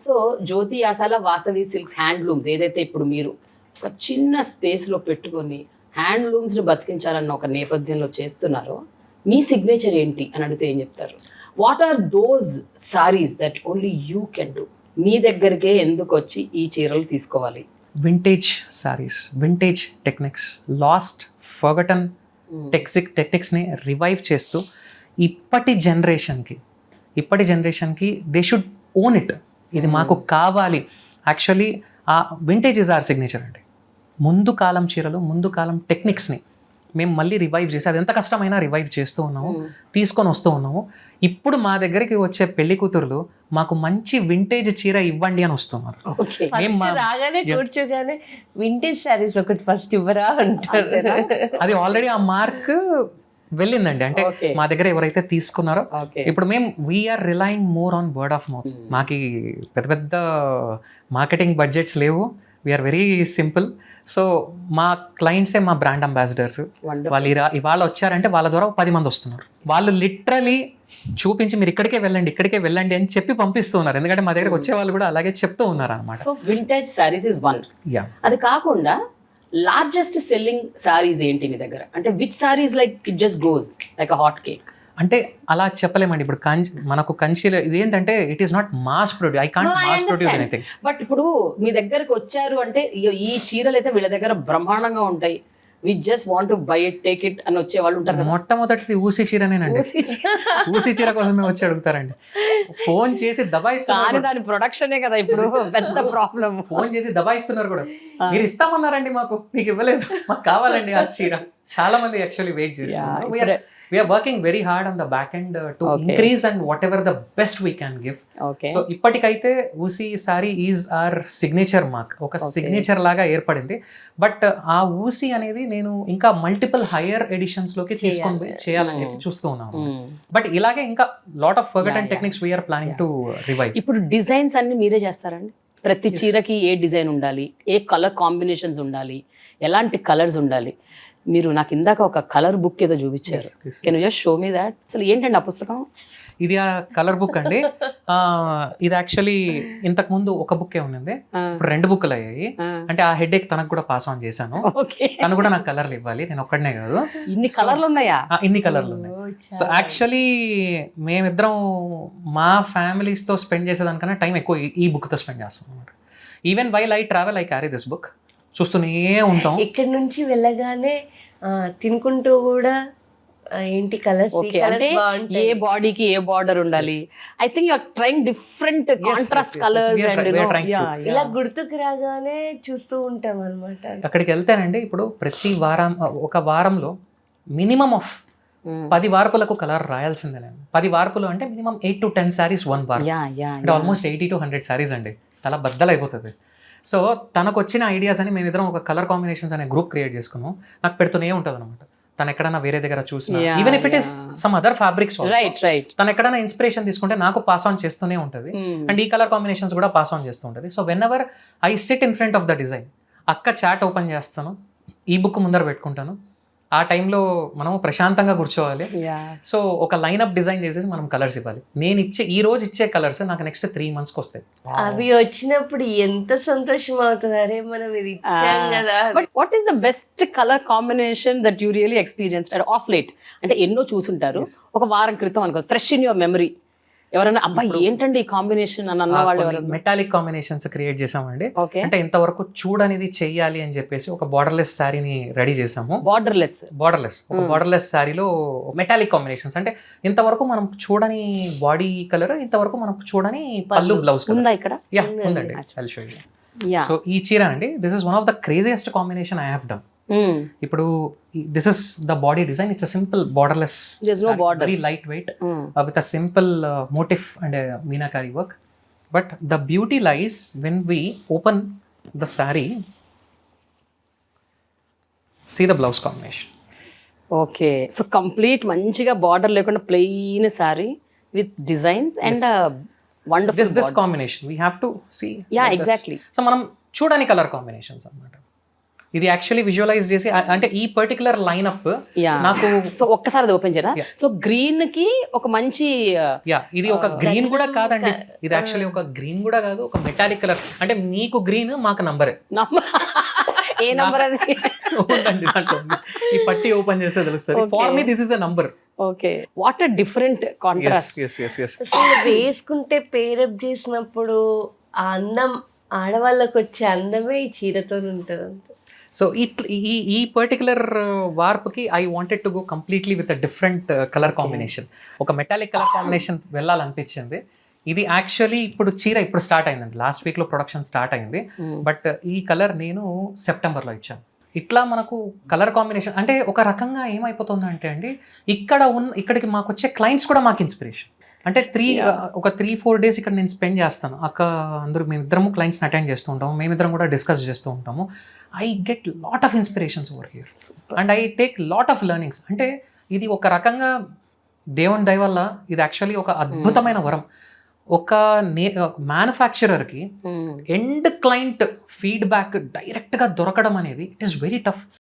So జ్యోతి ఆసాల Vasavi silks handlooms ఏదైతే ఇప్పుడు మీరు ఒక చిన్న స్పేస్లో పెట్టుకొని హ్యాండ్లూమ్స్ని బతికించాలన్న ఒక నేపథ్యంలో చేస్తున్నారో మీ సిగ్నేచర్ ఏంటి అని అడిగితే ఏం చెప్తారు? What are those saris that only you can do? మీ దగ్గరికే ఎందుకు వచ్చి ఈ చీరలు తీసుకోవాలి? Vintage saris, vintage techniques, last forgotten టెక్నిక్స్ని రివైవ్ చేస్తూ ఇప్పటి జనరేషన్కి దే షుడ్ ఓన్ ఇట్. ఇది మాకు కావాలి. యాక్చువల్లీ ఆ వింటేజ్ ఇస్ ఆర్ సిగ్నేచర్ అండి. ముందు కాలం చీరలు, ముందు కాలం టెక్నిక్స్ని మేము మళ్ళీ రివైవ్ చేసి, అది ఎంత కష్టమైనా రివైవ్ చేస్తూ ఉన్నాము, తీసుకొని వస్తూ ఉన్నాము. ఇప్పుడు మా దగ్గరికి వచ్చే పెళ్లి కూతురులు మాకు మంచి వింటేజ్ చీర ఇవ్వండి అని వస్తున్నారు. రాగానే కూర్చోగానే వింటేజ్ సారీస్ ఒకటి ఫస్ట్ ఇవ్వరా అంటారు. అది ఆల్రెడీ ఆ మార్క్ వెళ్ళిందండి. అంటే మా దగ్గర ఎవరైతే తీసుకున్నారో ఇప్పుడు మేము we are relying more on word of mouth. మాకి పెద్ద పెద్ద మార్కెటింగ్ బడ్జెట్స్ లేవు. We are very simple. సో మా క్లయింట్సే మా బ్రాండ్ అంబాసిడర్స్. వాళ్ళు ఇవాళ వచ్చారంటే వాళ్ళ ద్వారా 10 మంది వస్తున్నారు. వాళ్ళు లిటరలీ చూపించి మీరు ఇక్కడికే వెళ్ళండి అని చెప్పి పంపిస్తున్నారు. ఎందుకంటే మా దగ్గరకు వచ్చే వాళ్ళు కూడా అలాగే చెప్తూ ఉన్నారు అనమాట. So vintage saris is one. అది కాకుండా లార్జెస్ట్ సెల్లింగ్ సారీస్ ఏంటి మీ దగ్గర? అంటే which saris like it just goes like a hot cake? అంటే అలా చెప్పలేమండి. ఇప్పుడు మనకు కంచిలో ఇది ఏంటంటే it is not mass produce. I can't mass produce anything. But ఇప్పుడు మీ దగ్గరకు వచ్చారు అంటే ఈ చీరలు అయితే వీళ్ళ దగ్గర బ్రహ్మాండంగా ఉంటాయి, we just want to buy it, take it అని వచ్చే వాళ్ళు ఉంటారు. మొట్టమొదటిది ఊసి చీరనేనండి. ఊసి చీర కోసమే వచ్చి అడుగుతారండి. ఫోన్ చేసి దబాయిస్తున్నారు. దాని ప్రొడక్షనే కదా ఇప్పుడు పెద్ద ప్రాబ్లం. ఫోన్ చేసి దబాయిస్తున్నారు కూడా. మీరు ఇస్తామన్నారండి, మీకు ఇవ్వలేదు, మాకు కావాలండి ఆ చీర. చాలా మంది యాక్చువల్లీ వెయిట్ చేస్తున్నారు. We are working very hard on the back end to increase and whatever the best we can give. So ఇప్పటికైతే ఊసి sari is our signature mark, ఒక సిగ్నేచర్ లాగా ఏర్పడింది. బట్ ఆ ఊసి అనేది నేను ఇంకా మల్టిపుల్ హైయర్ ఎడిషన్స్ లోకి తీసుకొని చేయాలని చెప్పి చూస్తూ ఉన్నాను. బట్ ఇలాగే ఇంకా lot of forgotten techniques we are planning to revive. ఇప్పుడు డిజైన్స్ అన్ని మీరే చేస్తారండి? ప్రతి చీరకి ఏ డిజైన్ ఉండాలి, ఏ కలర్ కాంబినేషన్స్ ఉండాలి, ఎలాంటి కలర్స్ ఉండాలి? మీరు నాకు ఇందాక ఒక కలర్ బుక్ ఏదో చూపించారు. Can you just show me that? అసలు ఏంటండి ఆ పుస్తకం? ఇది ఆ కలర్ బుక్ అండి. ఇది యాక్చువల్లీ ఇంతకు ముందు ఒక బుక్కే ఉన్నది, ఇప్పుడు 2 బుక్లు అయ్యాయి. అంటే ఆ హెడ్ ఏక్ తనకు కూడా పాస్ ఆన్ చేశాను. తను కూడా నాకు కలర్లు ఇవ్వాలి, నేను ఒక్కడనే కాదు. ఇన్ని కలర్లు ఉన్నాయా? ఇన్ని కలర్లు ఉన్నాయి. సో యాక్చువల్లీ మేమిద్దరం మా ఫ్యామిలీస్తో స్పెండ్ చేసేదానికన్నా టైం ఎక్కువ ఈ బుక్తో స్పెండ్ చేస్తాం అన్నమాట. Even while I travel I carry this book. చూస్తూనే ఉంటాం. ఇక్కడ నుంచి వెళ్ళగానే తినుకుంటూ కూడా ఏంటి కలర్స్, ఏ బాడీకి ఏ బార్డర్ ఉండాలి. I think you are trying different contrast colours and ఇలా గుర్తుకు రాగానే చూస్తూ ఉంటాం అన్నమాట. అక్కడికి వెళ్తానండి. ఇప్పుడు ప్రతి ఒక వారంలో మినిమం ఆఫ్ 10 వార్పులకు కలర్ రాయాల్సిందే. 10 వార్పులు అంటే మినిమం 8 to 10 సారీస్ 1 వార్ప్. అంటే ఆల్మోస్ట్ 80 to 100 సారీస్ అండి. చాలా బద్దలైపోతుంది. సో తనకు వచ్చిన ఐడియాస్ అని మేమిద్దరం ఒక కలర్ కాంబినేషన్స్ అనే గ్రూప్ క్రియేట్ చేసుకున్నాం. నాకు పెడుతూనే ఉంటుంది అనమాట. తను ఎక్కడైనా వేరే దగ్గర చూసినా, even if it is some other fabrics, తను ఎక్కడైనా ఇన్స్పిరేషన్ తీసుకుంటే నాకు పాస్ ఆన్ చేస్తూనే ఉంటుంది. అండ్ ఈ కలర్ కాంబినేషన్స్ కూడా పాస్ ఆన్ చేస్తూ ఉంటుంది. So when ever I SIT in front of the design, అక్క చాట్ ఓపెన్ చేస్తాను, ఈ బుక్ ముందర పెట్టుకుంటాను. ఆ టైంలో మనం ప్రశాంతంగా కూర్చోవాలి. సో ఒక లైన్అప్ డిజైన్ చేసేసి మనం కలర్స్ ఇవ్వాలి. నేను ఈ రోజు ఇచ్చే కలర్స్ నాకు నెక్స్ట్ 3 monthsకి వస్తాయి. అవి వచ్చినప్పుడు ఎంత సంతోషం అవుతుంది. అరే మనం ఇది ఇచ్చాం కదా. But what is the best colour combination that you really experienced of late? అంటే ఎన్నో చూసుంటారు, ఒక వారం క్రితం అనుకో, ఫ్రెష్ ఇన్ యువర్ మెమరీ ఎవరైనా అబ్బాయి ఏంటండి ఈ కాంబినేషన్ అని అన్న వాళ్ళు? మెటాలిక్ కాంబినేషన్స్ క్రియేట్ చేసామండి. అంటే ఇంతవరకు చూడనిది చెయ్యాలి అని చెప్పేసి ఒక బార్డర్లెస్ శారీని రెడీ చేసాము. బార్డర్లెస్ ఒక బార్డర్లెస్ శారీలో మెటాలిక్ కాంబినేషన్స్. అంటే ఇంతవరకు మనం చూడని బాడీ కలర్, ఇంతవరకు మనం చూడని పళ్ళు బ్లౌజ్ ఉందా ఇక్కడ? ఉందండి. I'll show you. సో ఈ చీర అండి, this is one of the craziest combination I have done. ఇప్పుడు this is the body design. It's a simple borderless, very light weight with a simple motif and meenakari work. But the beauty lies when we open the sari, see the blouse combination. Okay, so complete మంచిగా border లేకుండా plain sari with designs and wonderful this combination we have to see. Exactly. So మనం చూడని colour combinations అన్నమాట. ఇది actually visualise చేసి అంటే ఈ particular lineup నాకు సో ఒక్కసారి అది ఓపెన్ చేయరా. సో గ్రీన్ కి ఒక మంచి ఇది ఒక గ్రీన్ కూడా కాదండి, ఇది యాక్చువల్లీ ఒక గ్రీన్ కూడా కాదు, ఒక మెటాలిక్ కలర్. అంటే మీకు గ్రీన్ మాకు నంబరే. ఏ నంబర్ అది? ఉండండి దాంట్లో ఉంది. ఈ పట్టి ఓపెన్ చేస్తే తెలుస్తుంది. For me this is a number. Okay, what a different contrast. అసలు వేసుకుంటే పేరప్ చేసినప్పుడు ఆ అందం ఆడవాళ్ళకి వచ్చే అందమే ఈ చీరతో ఉంటుంది. సో ఈ పర్టికులర్ వార్ప్కి I wanted to go completely with a different colour combination. ఒక మెటాలిక్ కలర్ కాంబినేషన్ వెళ్ళాలనిపించింది. ఇది యాక్చువల్లీ ఇప్పుడు చీర ఇప్పుడు స్టార్ట్ అయిందండి, లాస్ట్ వీక్లో ప్రొడక్షన్ స్టార్ట్ అయింది. బట్ ఈ కలర్ నేను సెప్టెంబర్లో ఇచ్చాను. ఇట్లా మనకు కలర్ కాంబినేషన్ అంటే ఒక రకంగా ఏమైపోతుందంటే అండి, ఇక్కడికి మాకు వచ్చే క్లయింట్స్ కూడా మాకు ఇన్స్పిరేషన్. అంటే ఒక 3-4 డేస్ ఇక్కడ నేను స్పెండ్ చేస్తాను. మేమిద్దరము క్లయింట్స్ని అటెండ్ చేస్తూ ఉంటాము, మేమిద్దరం కూడా డిస్కస్ చేస్తూ ఉంటాము. I get lot of inspirations over here and I take lot of learnings. అంటే ఇది ఒక రకంగా దేవుని దయ వల్ల ఇది యాక్చువల్లీ ఒక అద్భుతమైన వరం. ఒక మ్యానుఫ్యాక్చరర్కి ఎండ్ క్లయింట్ ఫీడ్బ్యాక్ డైరెక్ట్గా దొరకడం అనేది ఇట్ ఈస్ వెరీ టఫ్.